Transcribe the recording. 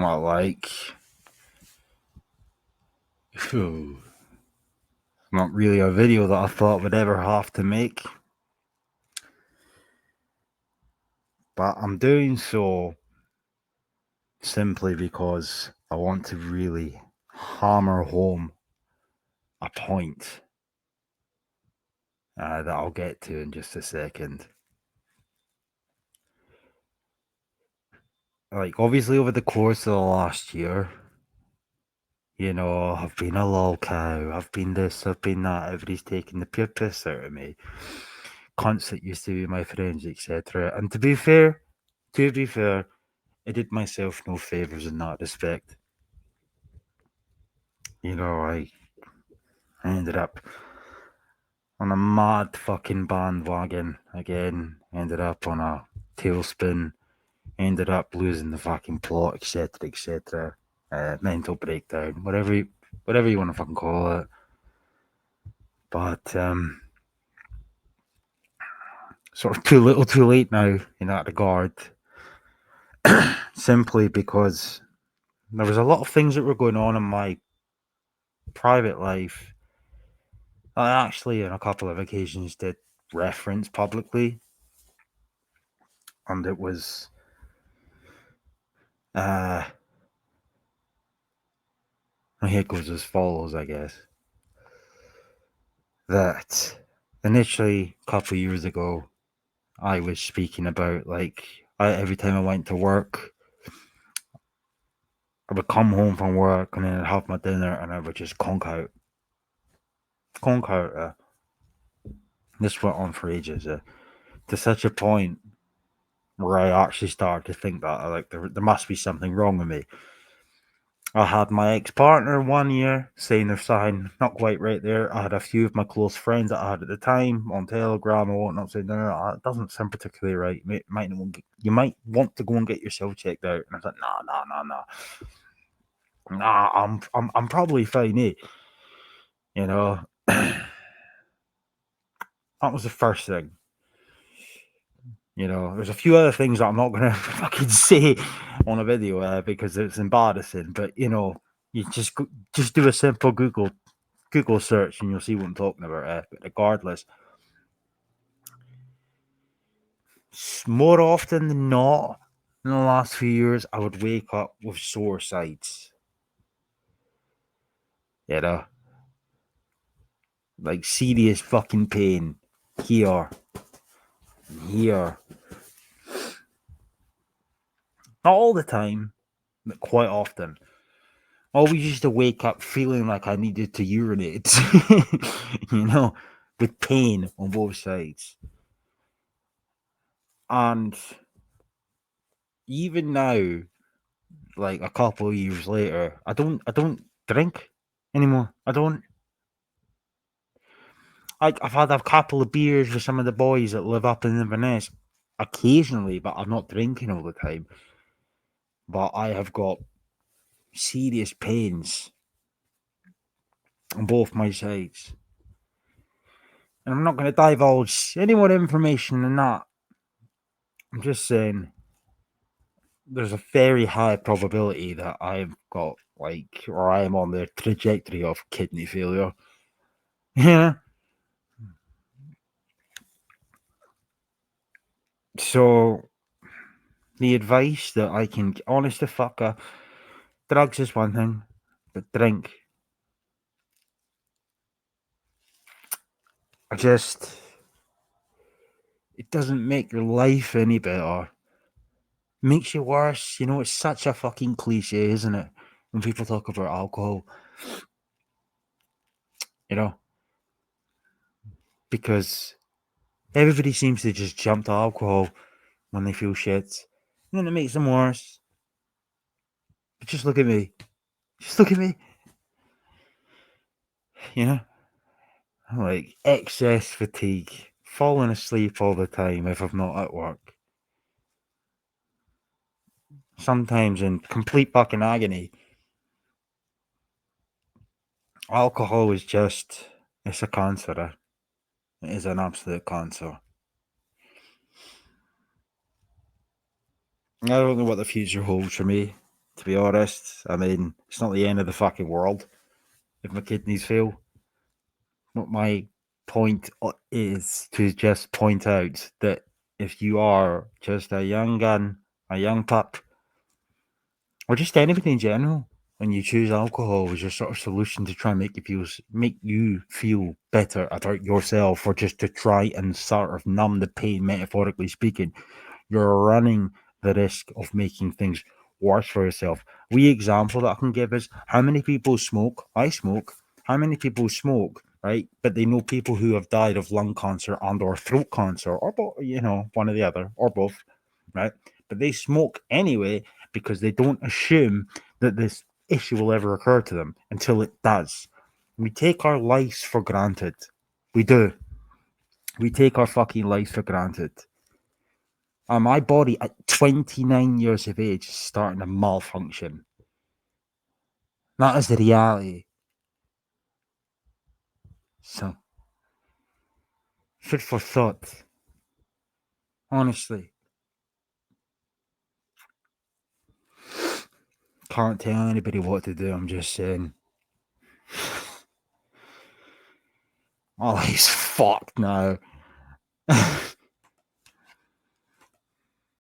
somewhat like, not really a video that I thought would ever have to make. But I'm doing so simply because I want to really hammer home a point that I'll get to in just a second. Like, obviously, over the course of the last year, I've been a lol cow, I've been this, I've been that, everybody's taking the pure piss out of me. Cunts that used to be my friends, etc. And to be fair, I did myself no favours in that respect. I ended up on a mad fucking bandwagon again, ended up on a tailspin, ended up losing the fucking plot, etc. Mental breakdown, whatever you want to fucking call it. But sort of too little too late now in that regard. Simply because there was a lot of things that were going on in my private life I actually on a couple of occasions did reference publicly, and it was here it goes as follows, I guess. That initially a couple of years ago I was speaking about, like, every time I went to work, I would come home from work and then I'd have my dinner and I would just conk out. This went on for ages, to such a point where I actually started to think that like there must be something wrong with me. I had my ex-partner 1 year saying there's something not quite right there. I had a few of my close friends that I had at the time on Telegram and whatnot saying, no, it doesn't sound particularly right. You might want to go and get yourself checked out. And I was like, nah, I'm probably fine, eh? That was the first thing. There's a few other things that I'm not going to fucking say on a video because it's embarrassing. But, you just do a simple Google search and you'll see what I'm talking about. But regardless, more often than not, in the last few years, I would wake up with sore sides. Like serious fucking pain here and here. Not all the time, but quite often. I always used to wake up feeling like I needed to urinate, with pain on both sides. And even now, like a couple of years later, I don't drink anymore. I don't. I've had a couple of beers with some of the boys that live up in Inverness occasionally, but I'm not drinking all the time. But I have got serious pains on both my sides. And I'm not going to divulge any more information than that. I'm just saying there's a very high probability that I've got, or I am on the trajectory of kidney failure. Yeah. So, the advice that I can, honest to fucker, drugs is one thing, but drink. It doesn't make your life any better. It makes you worse. It's such a fucking cliche, isn't it? When people talk about alcohol. Because everybody seems to just jump to alcohol when they feel shit. And then it makes them worse. But just look at me. Just look at me. Like excess fatigue. Falling asleep all the time if I'm not at work. Sometimes in complete fucking agony. Alcohol is it's a cancer. It is an absolute cancer. I don't know what the future holds for me. To be honest, I mean, it's not the end of the fucking world if my kidneys fail. What my point is to just point out that if you are just a young gun, a young pup, or just anybody in general, when you choose alcohol as your sort of solution to try and make you feel better about yourself, or just to try and sort of numb the pain, metaphorically speaking, you're running the risk of making things worse for yourself. Wee example that I can give is how many people smoke. I smoke. How many people smoke, right? But they know people who have died of lung cancer and or throat cancer, or both, one or the other, or both, right? But they smoke anyway because they don't assume that this issue will ever occur to them until it does. We take our lives for granted. We do. We take our fucking lives for granted. And my body at 29 years of age is starting to malfunction. That is the reality. So, food for thought. Honestly, can't tell anybody what to do. I'm just saying. My life's fucked now.